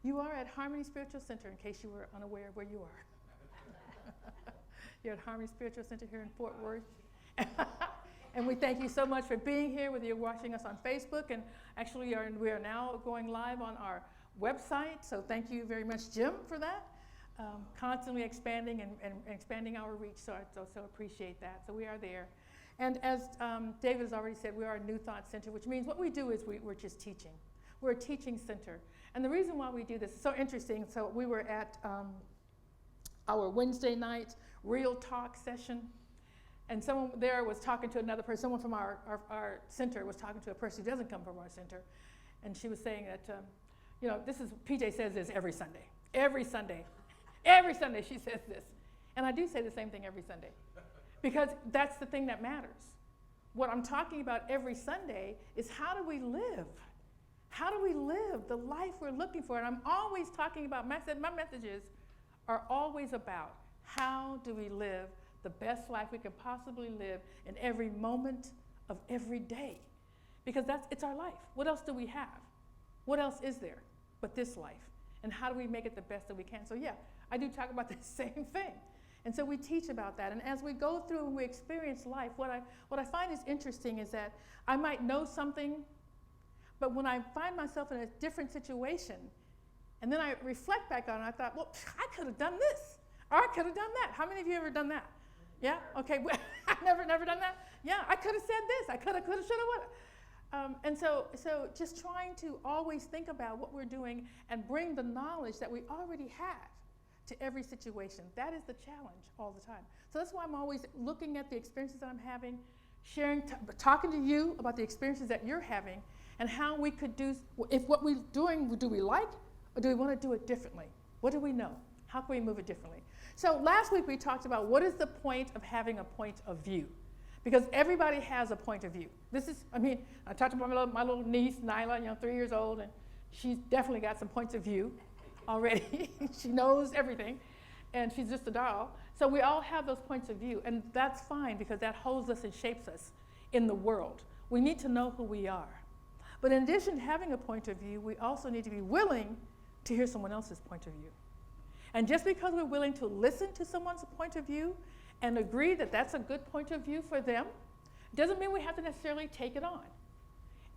You are at Harmony Spiritual Center, in case you were unaware of where you are. You're at Harmony Spiritual Center here in Fort Worth. And we thank you so much for being here, whether you're watching us on Facebook, and actually we are now going live on our website, so thank you very much, Jim, for that. Constantly expanding and expanding our reach, so I so appreciate that. So we are there. And as David has already said, we are a New Thought Center, which means what we do is we're just teaching. We're a teaching center. And the reason why we do this is so interesting. So we were at our Wednesday night Real Talk session, and someone there was talking to another person. Someone from our center was talking to a person who doesn't come from our center, and she was saying that, this is, Pjae says this every Sunday. Every Sunday she says this. And I do say the same thing every Sunday, because that's the thing that matters. What I'm talking about every Sunday is how do we live? How do we live the life we're looking for? And I'm always talking about, my messages are always about how do we live the best life we can possibly live in every moment of every day. Because it's our life. What else do we have? What else is there but this life? And how do we make it the best that we can? So yeah, I do talk about the same thing. And so we teach about that. And as we go through and we experience life, what I find is interesting is that I might know something, but when I find myself in a different situation, and then I reflect back on it, I thought, well, I could have done this, or I could have done that. How many of you ever done that? Yeah? Okay, I've never done that? Yeah, I could have said this. I could have, should have, would have. And so just trying to always think about what we're doing and bring the knowledge that we already have to every situation. That is the challenge all the time. So that's why I'm always looking at the experiences that I'm having, sharing, talking to you about the experiences that you're having, and how we could do, if what we're doing, do we like, or do we want to do it differently? What do we know? How can we move it differently? So last week we talked about what is the point of having a point of view? Because everybody has a point of view. I talked about my little niece, Nyla, 3 years old, and she's definitely got some points of view already. She knows everything, and she's just a doll. So we all have those points of view, and that's fine because that holds us and shapes us in the world. We need to know who we are. But in addition to having a point of view, we also need to be willing to hear someone else's point of view. And just because we're willing to listen to someone's point of view and agree that that's a good point of view for them, doesn't mean we have to necessarily take it on.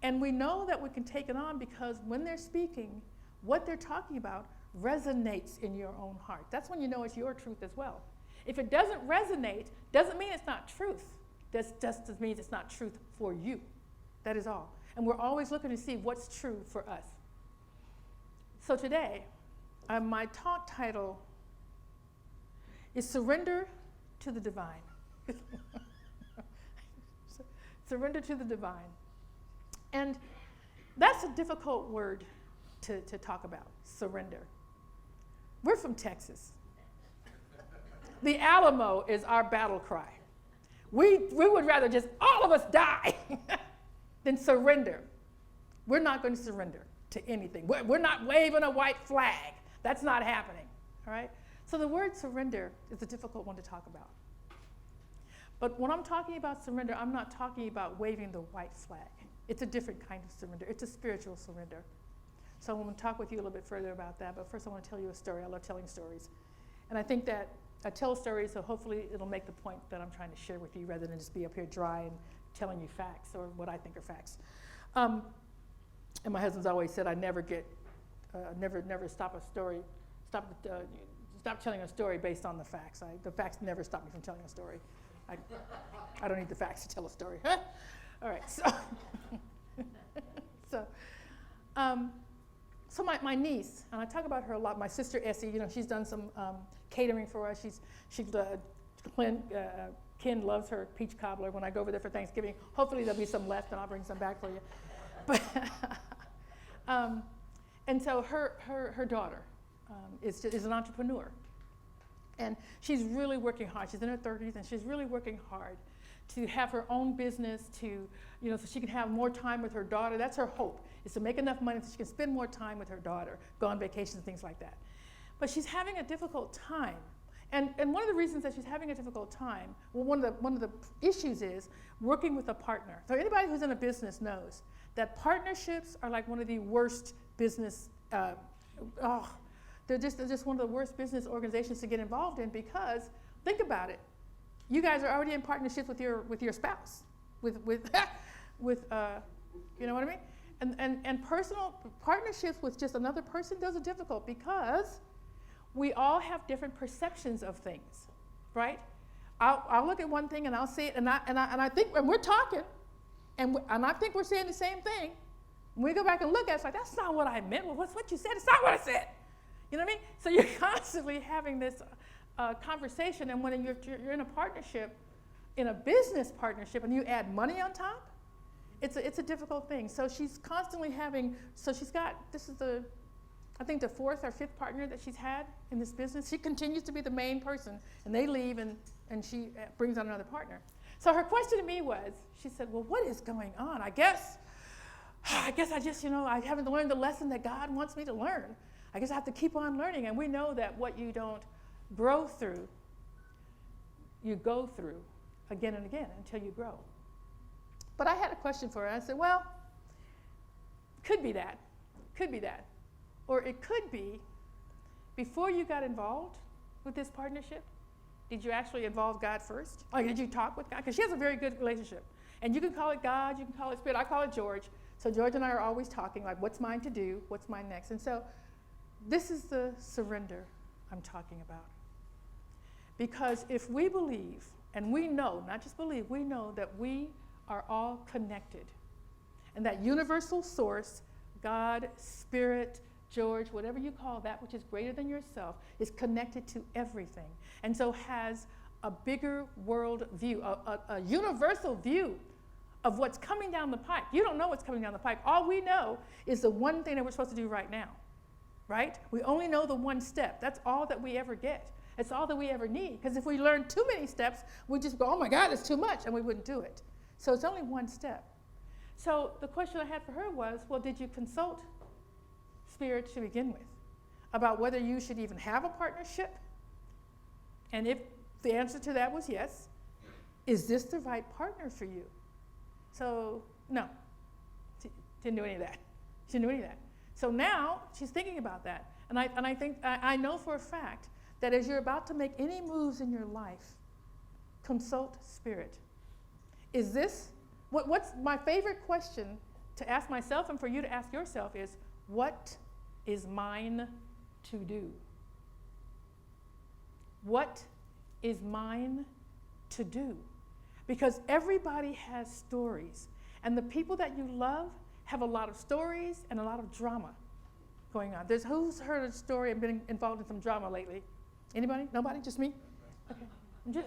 And we know that we can take it on because when they're speaking, what they're talking about resonates in your own heart. That's when you know it's your truth as well. If it doesn't resonate, doesn't mean it's not truth. That just means it's not truth for you. That is all. And we're always looking to see what's true for us. So today, my talk title is Surrender to the Divine. Surrender to the Divine. And that's a difficult word to talk about, surrender. We're from Texas. The Alamo is our battle cry. We would rather just all of us die than surrender. We're not going to surrender to anything. We're not waving a white flag. That's not happening, all right? So the word surrender is a difficult one to talk about. But when I'm talking about surrender, I'm not talking about waving the white flag. It's a different kind of surrender. It's a spiritual surrender. So I'm going to talk with you a little bit further about that, but first I want to tell you a story. I love telling stories. And I think that I tell stories, so hopefully it'll make the point that I'm trying to share with you rather than just be up here dry and telling you facts or what I think are facts. And my husband's always said I never stop a story, stop telling a story based on the facts. The facts never stop me from telling a story. I don't need the facts to tell a story. Huh? All right, so my niece, and I talk about her a lot, my sister Essie, she's done some catering for us. Ken loves her peach cobbler. When I go over there for Thanksgiving, hopefully there'll be some left and I'll bring some back for you. But and so her daughter is an entrepreneur. And she's really working hard. She's in her 30s and she's really working hard to have her own business, so she can have more time with her daughter. That's her hope, is to make enough money so she can spend more time with her daughter, go on vacations, things like that. But she's having a difficult time. And one of the reasons that she's having a difficult time, well, one of the issues is working with a partner. So anybody who's in a business knows that partnerships are like one of the worst business Oh, they're just one of the worst business organizations to get involved in because, think about it, you guys are already in partnerships with your spouse, with you know what I mean? And personal partnerships with just another person, those are difficult because we all have different perceptions of things, right? I'll look at one thing and I'll say it, and I think, and we're talking, and I think we're saying the same thing. When we go back and look at it, it's like, that's not what I meant. Well, what's what you said? It's not what I said. You know what I mean? So you're constantly having this conversation, and when you're in a partnership, in a business partnership, and you add money on top, it's a difficult thing. So she's constantly having, so she's got, this is I think the fourth or fifth partner that she's had in this business. She continues to be the main person, and they leave, and she brings on another partner. So her question to me was, she said, well, what is going on? I guess I just, I haven't learned the lesson that God wants me to learn. I guess I have to keep on learning. And we know that what you don't grow through, you go through again and again until you grow. But I had a question for her. I said, well, could be that. Or it could be, before you got involved with this partnership, did you actually involve God first? Like, did you talk with God? Because she has a very good relationship. And you can call it God, you can call it Spirit. I call it George. So George and I are always talking, like, what's mine to do? What's mine next? And so this is the surrender I'm talking about. Because if we believe, and we know, not just believe, we know that we are all connected. And that universal source, God, Spirit, George, whatever you call that which is greater than yourself, is connected to everything. And so has a bigger world view, a universal view of what's coming down the pipe. You don't know what's coming down the pipe. All we know is the one thing that we're supposed to do right now, right? We only know the one step. That's all that we ever get. It's all that we ever need. Because if we learn too many steps, we just go, oh my God, it's too much, and we wouldn't do it. So it's only one step. So the question I had for her was, well, did you consult Spirit to begin with about whether you should even have a partnership? And if the answer to that was yes, is this the right partner for you? So no, she didn't do any of that. She didn't do any of that. So now she's thinking about that. And I think, I know for a fact that as you're about to make any moves in your life, consult Spirit. Is this, what's my favorite question to ask myself and for you to ask yourself is, what is mine to do? What is mine to do? Because everybody has stories. And the people that you love have a lot of stories and a lot of drama going on. Who's heard a story and been involved in some drama lately? Anybody? Nobody? Just me? Okay.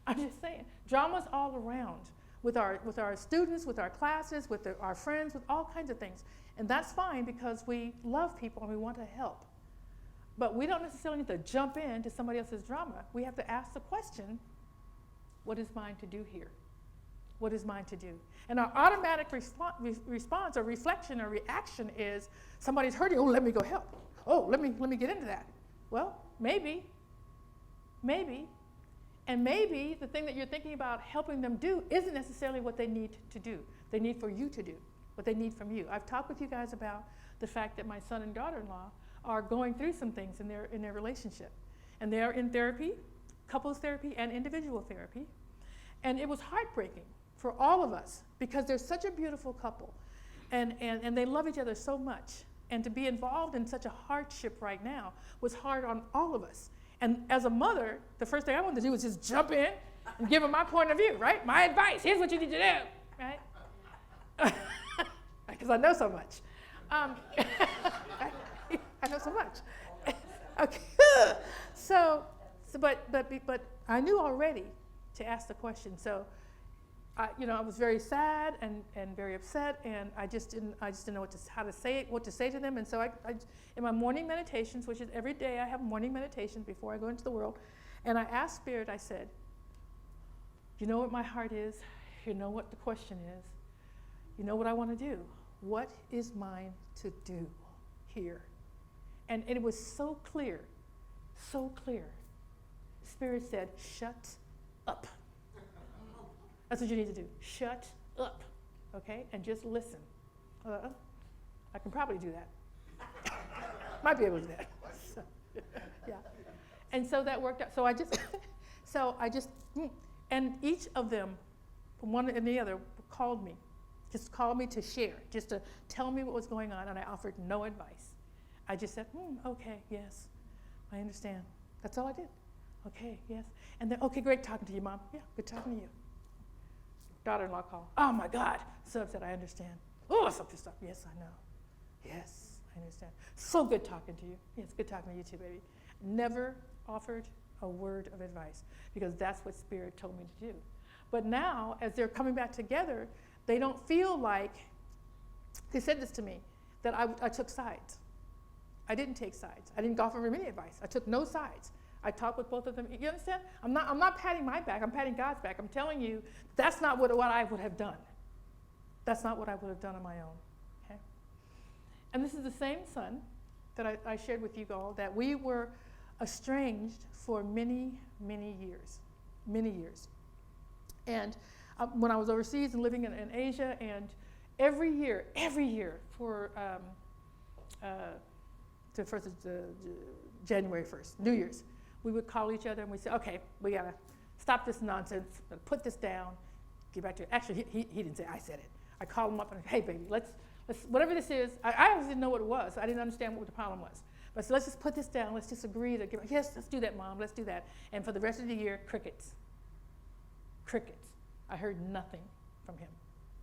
I'm just saying. Drama's all around with our students, with our classes, with our friends, with all kinds of things. And that's fine because we love people and we want to help. But we don't necessarily need to jump into somebody else's drama. We have to ask the question, what is mine to do here? What is mine to do? And our automatic response or reflection or reaction is, somebody's hurting, oh, let me go help. Oh, let me get into that. Well, maybe. And maybe the thing that you're thinking about helping them do isn't necessarily what they need to do. They need for you to do, what they need from you. I've talked with you guys about the fact that my son and daughter-in-law are going through some things in their relationship. And they are in therapy, couples therapy and individual therapy. And it was heartbreaking for all of us because they're such a beautiful couple and they love each other so much. And to be involved in such a hardship right now was hard on all of us. And as a mother, the first thing I wanted to do was just jump in and give them my point of view, right? My advice, here's what you need to do, right? Because I know so much. I know so much. Okay. But I knew already to ask the question. So, I was very sad and very upset, and I just didn't know what to say to them. And so I in my morning meditations, which is every day I have morning meditations before I go into the world, and I asked Spirit, I said, you know what my heart is? You know what the question is? You know what I want to do? What is mine to do here? And it was so clear, so clear. Spirit said, shut up. That's what you need to do. Shut up, okay? And just listen. I can probably do that. Might be able to do that. So, yeah. And so that worked out. So I just, and each of them, one and the other, called me to share, just to tell me what was going on, and I offered no advice. I just said, okay, yes, I understand. That's all I did. Okay, yes. And then, okay, great talking to you, Mom. Yeah, good talking to you. Daughter-in-law called. Oh, my God. So upset, I understand. Oh, so pissed off. Yes, I know. Yes, I understand. So good talking to you. Yes, good talking to you too, baby. Never offered a word of advice because that's what Spirit told me to do. But now, as they're coming back together, they don't feel like, they said this to me, that I took sides. I didn't take sides. I didn't offer them any advice. I took no sides. I talked with both of them. You understand? I'm not patting my back. I'm patting God's back. I'm telling you, that's not what I would have done. That's not what I would have done on my own. Okay? And this is the same son that I shared with you all, that we were estranged for many, many years. Many years. And when I was overseas and living in Asia, and every year, for January 1st, New Year's, we would call each other and we'd say, okay, we gotta stop this nonsense, put this down, get back to it. Actually, he didn't say, I said it. I called him up and, hey, baby, let's whatever this is, I always didn't know what it was. I didn't understand what the problem was. But I said, let's just put this down. Let's just agree to yes, let's do that, Mom. Let's do that. And for the rest of the year, crickets. Crickets. I heard nothing from him.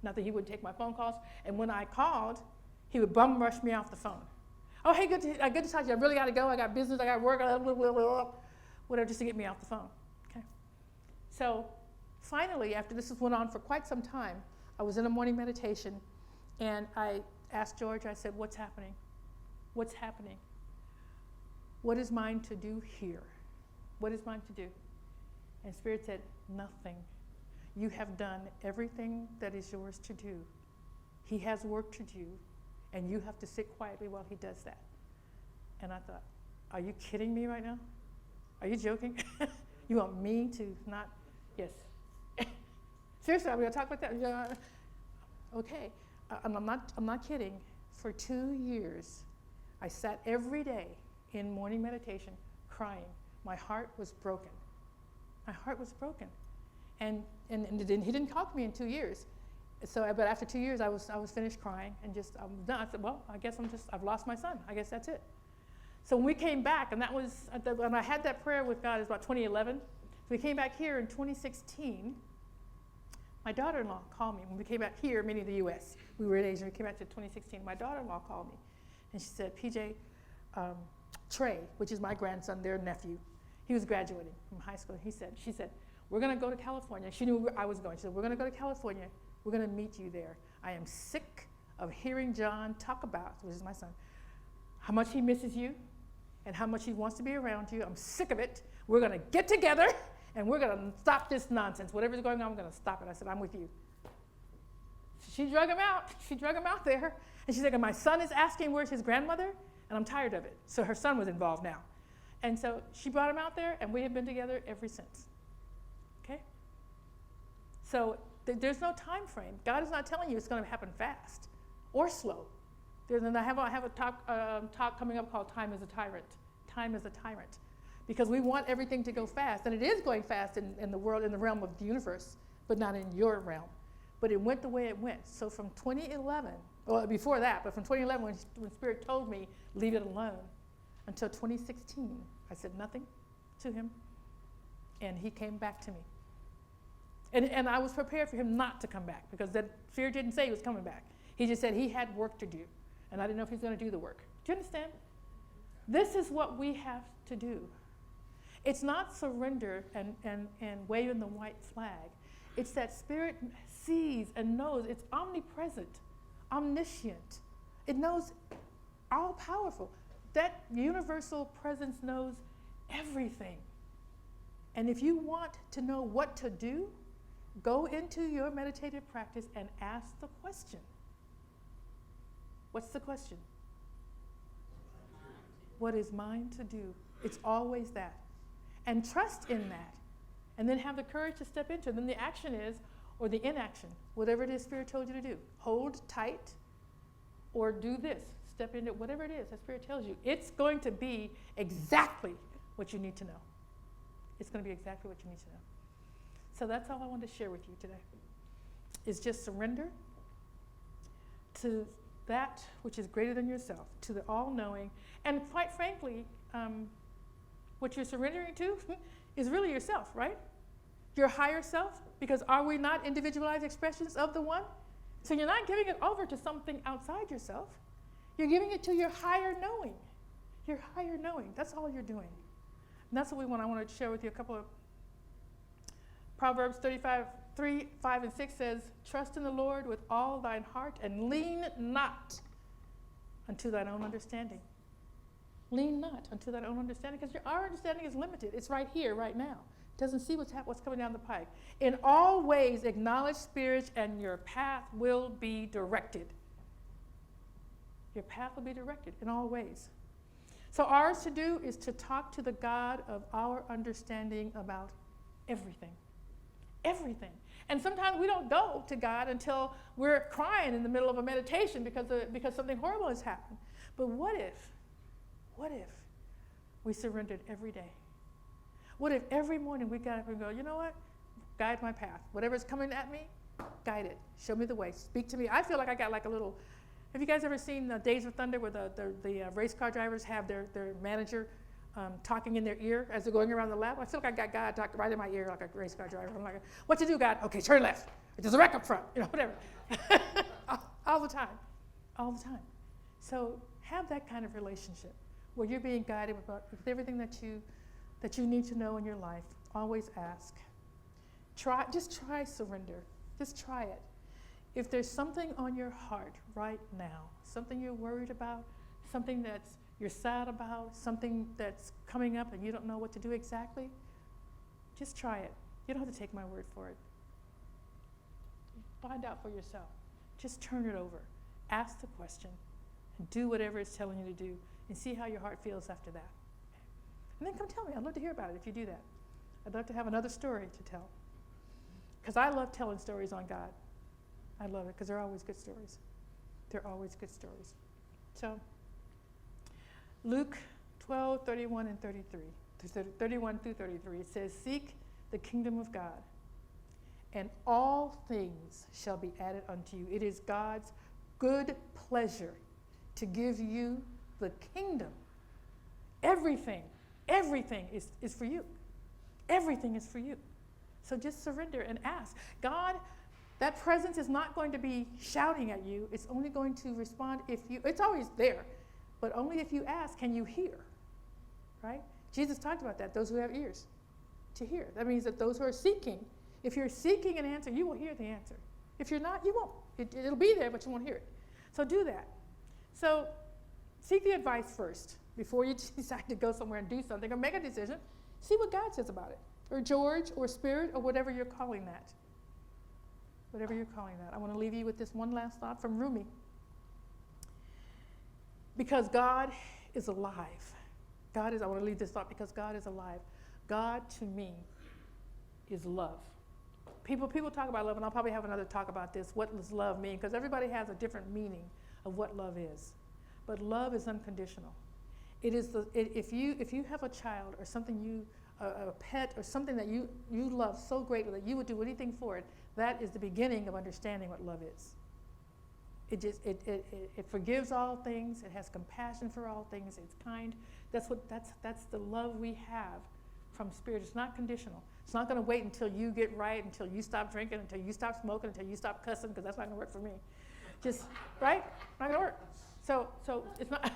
Nothing. He wouldn't take my phone calls. And when I called, he would bum rush me off the phone. Oh, hey, good to talk to you. I really got to go. I got business. I got work. Whatever, just to get me off the phone. Okay. So finally, after this went on for quite some time, I was in a morning meditation, and I asked George, I said, what's happening? What's happening? What is mine to do here? What is mine to do? And Spirit said, nothing. You have done everything that is yours to do. He has work to do, and you have to sit quietly while he does that. And I thought, are you kidding me right now? Are you joking? You want me to not? Yes. Seriously, are we gonna talk about that? Yeah. Okay. I'm not kidding. For 2 years, I sat every day in morning meditation, crying. My heart was broken. My heart was broken. And he didn't talk to me in 2 years. So, but after 2 years, I was finished crying and just I'm done. I said, well, I guess I've lost my son. I guess that's it. So when we came back, and that was when I had that prayer with God, it was about 2011. So we came back here in 2016. My daughter-in-law called me when we came back here, meaning the U.S. We were in Asia. We came back to 2016. My daughter-in-law called me, and she said, Pjae, Trey, which is my grandson, their nephew, he was graduating from high school. She said, we're going to go to California. She knew where I was going. She said, we're going to go to California. We're going to meet you there. I am sick of hearing John talk about, which is my son, how much he misses you and how much he wants to be around you. I'm sick of it. We're going to get together and we're going to stop this nonsense. Whatever's going on, we're going to stop it. I said, I'm with you. She drug him out. She drug him out there. And she said, my son is asking where's his grandmother, and I'm tired of it. So her son was involved now. And so she brought him out there, and we have been together ever since. Okay? So there's no time frame. God is not telling you it's going to happen fast or slow. I have a talk coming up called Time is a Tyrant. Time is a tyrant. Because we want everything to go fast, and it is going fast in the world, in the realm of the universe, but not in your realm. But it went the way it went. So from 2011, well, before that, but from 2011 when Spirit told me, leave it alone, until 2016, I said nothing to him, and he came back to me. And I was prepared for him not to come back, because that Spirit didn't say he was coming back. He just said he had work to do, and I didn't know if he's going to do the work. Do you understand? This is what we have to do. It's not surrender and waving the white flag. It's that Spirit sees and knows. It's omnipresent, omniscient. It knows, all powerful. That universal presence knows everything. And if you want to know what to do, go into your meditative practice and ask the question. What's the question? What is mine to do? It's always that. And trust in that. And then have the courage to step into it. Then the action is, or the inaction, whatever it is Spirit told you to do. Hold tight or do this. step into whatever it is that Spirit tells you. It's going to be exactly what you need to know. It's going to be exactly what you need to know. So that's all I wanted to share with you today, is just surrender to that which is greater than yourself, to the all-knowing. And quite frankly, what you're surrendering to is really yourself, right? Your higher self, because are we not individualized expressions of the one? So you're not giving it over to something outside yourself. You're giving it to your higher knowing. Your higher knowing. That's all you're doing. And that's what we want. I want to share with you a couple of Proverbs 35:3-5-6 says, trust in the Lord with all thine heart and lean not unto thine own understanding. Lean not unto thine own understanding, because our understanding is limited. It's right here, right now. It doesn't see what's coming down the pike. In all ways, acknowledge Spirit, and your path will be directed. Your path will be directed in all ways. So ours to do is to talk to the God of our understanding about everything. Everything. And sometimes we don't go to God until we're crying in the middle of a meditation because something horrible has happened. But what if we surrendered every day? What if every morning we got up and go, you know what? Guide my path. Whatever's coming at me, guide it. Show me the way. Speak to me. I feel like I got like a little, have you guys ever seen Days of Thunder where the race car drivers have their manager talking in their ear as they're going around the lap? I feel like I got God talking right in my ear like a race car driver. I'm like, what to do, God? Okay, turn left. There's a wreck up front. Whatever. All the time. All the time. So have that kind of relationship where you're being guided with everything that you need to know in your life. Always ask. Just try surrender. Just try it. If there's something on your heart right now, something you're worried about, something that's you're sad about, something that's coming up and you don't know what to do exactly, just try it. You don't have to take my word for it. Find out for yourself. Just turn it over. Ask the question and do whatever it's telling you to do and see how your heart feels after that. And then come tell me. I'd love to hear about it if you do that. I'd love to have another story to tell. Because I love telling stories on God. I love it because they're always good stories. They're always good stories. So, Luke 12:31 and 33, 31 through 33, it says, seek the kingdom of God, and all things shall be added unto you. It is God's good pleasure to give you the kingdom. Everything is for you. Everything is for you. So just surrender and ask. God, that presence is not going to be shouting at you. It's only going to respond it's always there, but only if you ask can you hear, right? Jesus talked about that, those who have ears to hear. That means that those who are seeking, if you're seeking an answer, you will hear the answer. If you're not, you won't. It'll be there, but you won't hear it. So do that. So seek the advice first before you decide to go somewhere and do something or make a decision. See what God says about it, or George, or Spirit, or whatever you're calling that. Whatever you're calling that. I want to leave you with this one last thought from Rumi. Because God is alive. I want to leave this thought because God is alive. God to me is love. People talk about love, and I'll probably have another talk about this. What does love mean? Because everybody has a different meaning of what love is. But love is unconditional. It is if you have a child or something a pet or something that you love so greatly that you would do anything for it, that is the beginning of understanding what love is. It forgives all things. It has compassion for all things. It's kind. That's the love we have from Spirit. It's not conditional. It's not going to wait until you get right, until you stop drinking, until you stop smoking, until you stop cussing, because that's not going to work for me. Just right? Not going to work. So it's not.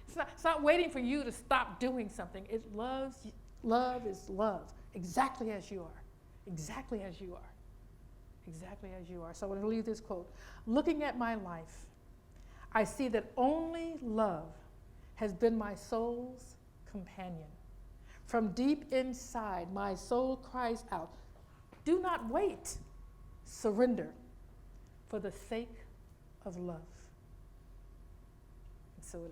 It's not waiting for you to stop doing something. Love is love, exactly as you are. Exactly as you are. Exactly as you are. So I want to leave this quote. Looking at my life, I see that only love has been my soul's companion. From deep inside, my soul cries out, do not wait, surrender for the sake of love.